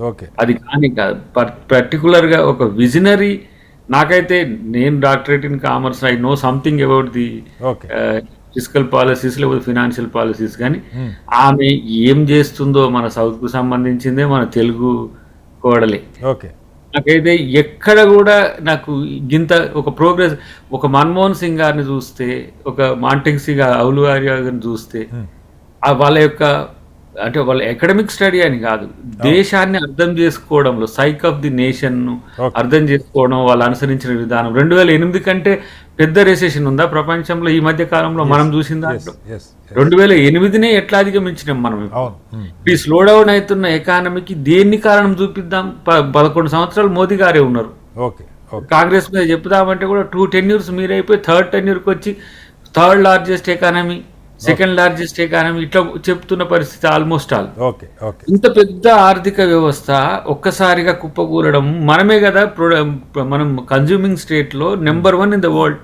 Okay. అది కానీ కాదు. పర్టికులర్‌గా ఒక విజనరీ నాకైతే నేను doctorate in commerce I know something about the okay. ఆహ్, ఫిస్కల్ పాలిసీస్ లేకపోతే ఫైనాన్షియల్ పాలిసీస్ గానీ, హ్మ్. ఆమె ఏం జేస్తుందో మన సౌత్‌కు సంబంధించిందే మన తెలుగు కోడలే. ఓకే. నాకైతే ఎక్కడ గూడా నాకు గింత ఒక ప్రోగ్రెస్ ఒక 'మన్మోహన్ సింగ్' గారిని జూస్తే, ఒక 'మాంటెక్సీ' అవులువారియా గారిని జూస్తే హ్మ్. వాళ్ళ యొక్క అంటే వాళ్ళ అకాడమిక్ స్టడీ అని గాదు. అవును. దేశాన్ని అర్థం జేసుకోవడంలో సైక్ ఆఫ్ ది నేషన్‌ను ఓకే. అర్థం జేసుకోవడం, వాళ్ళు అనుసరించిన విధానం 2008 కంటే పెద్ద రిసెషన్ ఉందా ప్రపంచంలో ఈ మధ్య కాలంలో మనం యెస్. జూసిన యెస్. దాంట్లో? యెస్. యెస్. 2008నే ఎట్లా అధిగమించినాం మనం ఇప్పుడు. అవును. హ్మ్. ఈ స్లో డౌన్ అయితున్న ఎకానమీకి దేన్ని కారణం చూపిద్దాం? 11 సంవత్సరాలు మోదీ గారే ఉన్నారు. ఓకే. ఓకే. కాంగ్రెస్ మీద చెప్పుదామంటే కూడా 2 టెన్యూర్స్ మీరైపోయి థర్డ్ టెన్యూర్‌కొచ్చి third largest economy, okay. Second largest economy ఇట్లా చెప్తున్న పరిస్థితి ఆల్మోస్ట్ ఆల్. ఓకే. ఓకే. ఇంత పెద్ద ఆర్థిక వ్యవస్థ ఒక్కసారిగా కుప్పకూలడం మనమే గదా మనం కన్జ్యూమింగ్ స్టేట్‌లో నంబర్ 1 ఇన్ ద వరల్డ్.